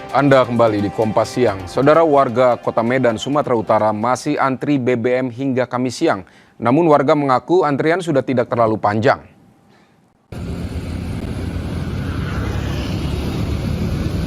Anda kembali di Kompas Siang. Saudara, warga Kota Medan, Sumatera Utara masih antri BBM hingga Kamis siang. Namun warga mengaku antrian sudah tidak terlalu panjang.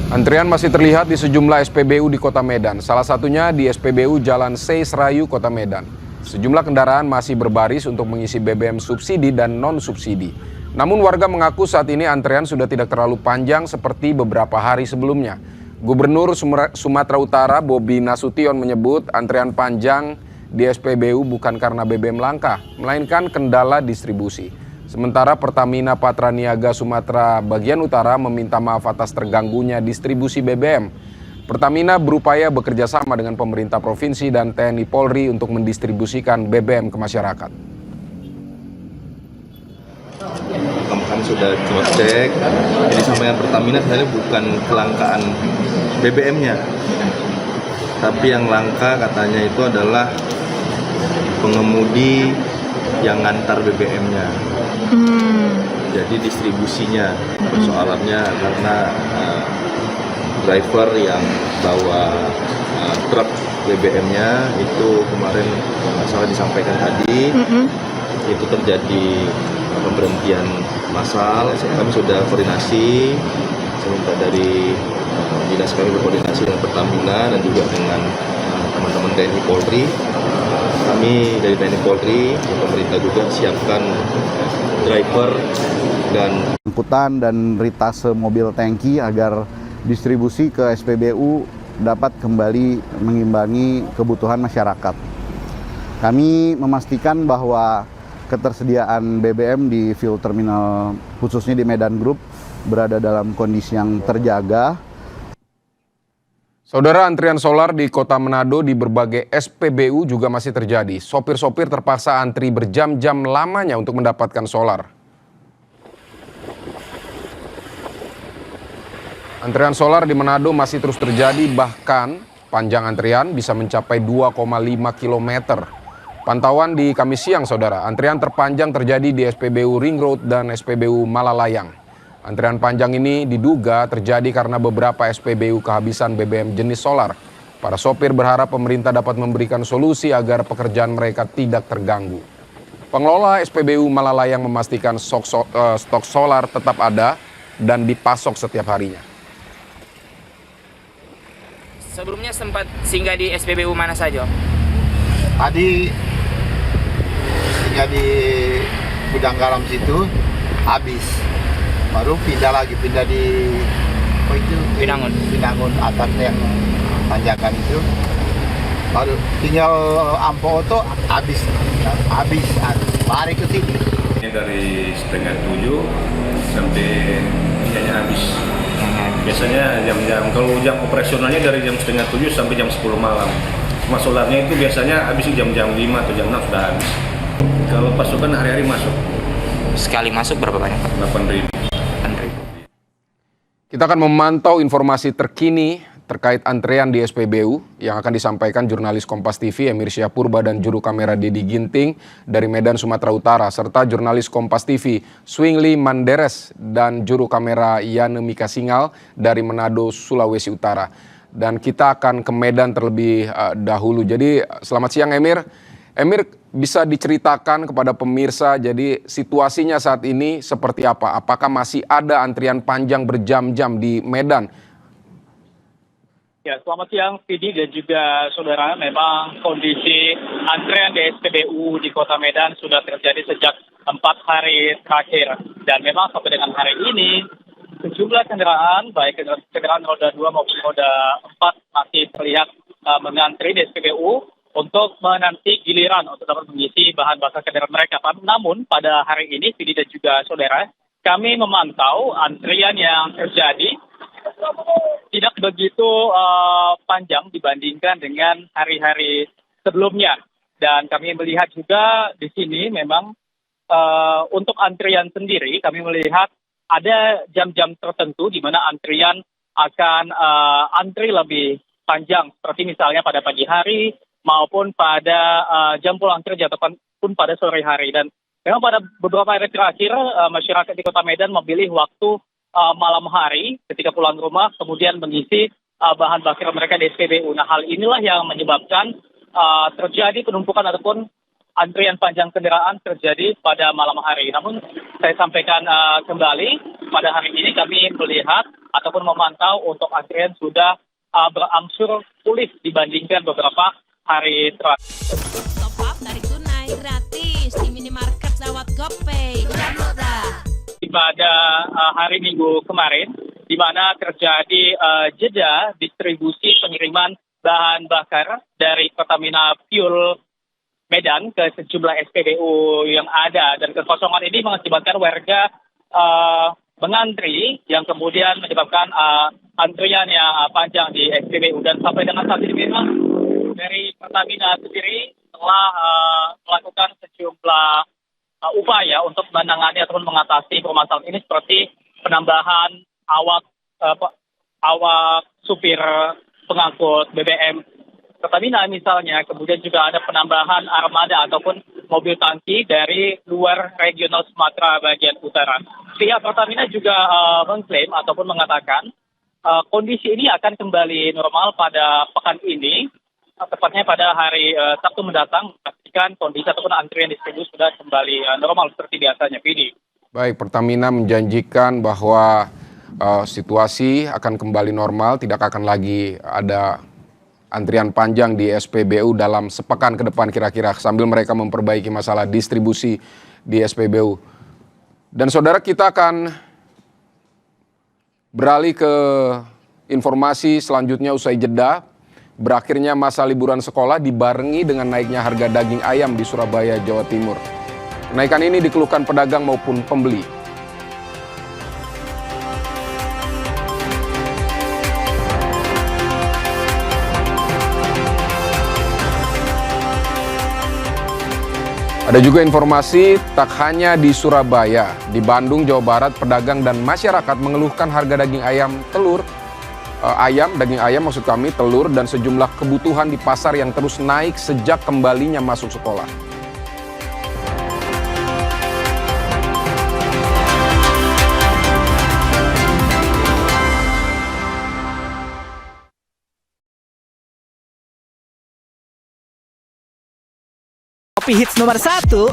Antrian masih terlihat di sejumlah SPBU di Kota Medan, salah satunya di SPBU Jalan Sei Serayu, Kota Medan. Sejumlah kendaraan masih berbaris untuk mengisi BBM subsidi dan non-subsidi. Namun warga mengaku saat ini antrean sudah tidak terlalu panjang seperti beberapa hari sebelumnya. Gubernur Sumatera Utara Bobi Nasution menyebut antrean panjang di SPBU bukan karena BBM langka, melainkan kendala distribusi. Sementara Pertamina Patraniaga Sumatera bagian utara meminta maaf atas terganggunya distribusi BBM. Pertamina berupaya bekerja sama dengan pemerintah provinsi dan TNI Polri untuk mendistribusikan BBM ke masyarakat. Kami sudah cross check, jadi sampaian Pertamina sebenarnya bukan kelangkaan BBM-nya, tapi yang langka katanya itu adalah pengemudi yang ngantar BBM-nya. Jadi distribusinya persoalannya karena driver yang bawa truk BBM-nya itu kemarin nggak salah disampaikan tadi, itu terjadi pemberhentian massal. Kami sudah koordinasi, saya minta dari dinas kami berkoordinasi dengan Pertamina dan juga dengan teman-teman TNI Polri. Kami dari TNI Polri dan pemerintah juga siapkan driver dan angkutan dan ritase mobil tangki agar distribusi ke SPBU dapat kembali mengimbangi kebutuhan masyarakat. Kami memastikan bahwa ketersediaan BBM di fuel terminal khususnya di Medan Group berada dalam kondisi yang terjaga. Saudara, antrian solar di Kota Manado di berbagai SPBU juga masih terjadi. Sopir-sopir terpaksa antri berjam-jam lamanya untuk mendapatkan solar. Antrian solar di Manado masih terus terjadi, bahkan panjang antrian bisa mencapai 2,5 kilometer. Pantauan di Kamis siang, saudara, antrian terpanjang terjadi di SPBU Ring Road dan SPBU Malalayang. Antrian panjang ini diduga terjadi karena beberapa SPBU kehabisan BBM jenis solar. Para sopir berharap pemerintah dapat memberikan solusi agar pekerjaan mereka tidak terganggu. Pengelola SPBU Malalayang memastikan stok solar tetap ada dan dipasok setiap harinya. Sebelumnya sempat singgah di SPBU mana saja? Tadi singgah di gudang garam situ habis, baru pindah di Binangun atas yang tanjakan itu, baru tinggal Ampo Oto habis lari ke sini. Ini dari setengah 7 sampai biasanya habis. Biasanya jam-jam, kalau jam operasionalnya dari jam setengah 7 sampai jam 10 malam. Cuma solarnya itu biasanya habis jam-jam 5 atau jam 6 sudah habis. Kalau pasokan hari-hari masuk. Sekali masuk berapa banyak? 8.000. Kita akan memantau informasi terkini terkait antrean di SPBU yang akan disampaikan jurnalis Kompas TV Emir Syahpurba dan juru kamera Dedi Ginting dari Medan, Sumatera Utara, serta jurnalis Kompas TV Swingli Manderes dan juru kamera Yane Mika Singal dari Manado, Sulawesi Utara. Dan kita akan ke Medan terlebih dahulu. Jadi selamat siang Emir. Emir, bisa diceritakan kepada pemirsa jadi situasinya saat ini seperti apa? Apakah masih ada antrian panjang berjam-jam di Medan? Ya, selamat siang Vidi dan juga saudara. Memang kondisi antrean di SPBU di Kota Medan sudah terjadi sejak 4 hari terakhir. Dan memang sampai dengan hari ini sejumlah kendaraan, baik kendaraan roda 2 maupun roda 4 masih terlihat mengantri di SPBU untuk menanti giliran untuk dapat mengisi bahan bakar kendaraan mereka. Namun pada hari ini Vidi dan juga saudara, kami memantau antrian yang terjadi tidak begitu panjang dibandingkan dengan hari-hari sebelumnya. Dan kami melihat juga di sini memang untuk antrian sendiri kami melihat ada jam-jam tertentu di mana antrian akan antri lebih panjang. Seperti misalnya pada pagi hari maupun pada jam pulang kerja ataupun pada sore hari. Dan memang pada beberapa hari terakhir masyarakat di Kota Medan memilih waktu malam hari ketika pulang rumah kemudian mengisi bahan bakar mereka di SPBU. Nah, hal inilah yang menyebabkan terjadi penumpukan ataupun antrian panjang kendaraan terjadi pada malam hari. Namun saya sampaikan kembali, pada hari ini kami melihat ataupun memantau untuk antrian sudah berangsur pulih dibandingkan beberapa hari terakhir. Top up tarik tunai gratis di minimarket lewat GoPay. Download dah. Pada hari Minggu kemarin, di mana terjadi jeda distribusi pengiriman bahan bakar dari Pertamina Fuel Medan ke sejumlah SPBU yang ada, dan kekosongan ini mengakibatkan warga mengantri yang kemudian menyebabkan antrian yang panjang di SPBU. Dan sampai dengan saat ini memang dari Pertamina sendiri telah melakukan sejumlah upaya untuk menangani ataupun mengatasi permasalahan ini, seperti penambahan awak supir pengangkut BBM Pertamina misalnya, kemudian juga ada penambahan armada ataupun mobil tangki dari luar regional Sumatera bagian utara. Pihak Pertamina juga mengklaim ataupun mengatakan kondisi ini akan kembali normal pada pekan ini, tepatnya pada hari Sabtu mendatang, memastikan kondisi ataupun antrian distribusi sudah kembali normal seperti biasanya, Pidi. Baik, Pertamina menjanjikan bahwa situasi akan kembali normal, tidak akan lagi ada antrian panjang di SPBU dalam sepekan ke depan kira-kira, sambil mereka memperbaiki masalah distribusi di SPBU. Dan saudara, kita akan beralih ke informasi selanjutnya usai jeda. Berakhirnya masa liburan sekolah dibarengi dengan naiknya harga daging ayam di Surabaya, Jawa Timur. Kenaikan ini dikeluhkan pedagang maupun pembeli. Ada juga informasi tak hanya di Surabaya, di Bandung, Jawa Barat, pedagang dan masyarakat mengeluhkan harga daging ayam, telur, daging ayam maksud kami, telur dan sejumlah kebutuhan di pasar yang terus naik sejak kembalinya masuk sekolah. Kopi hits nomor 1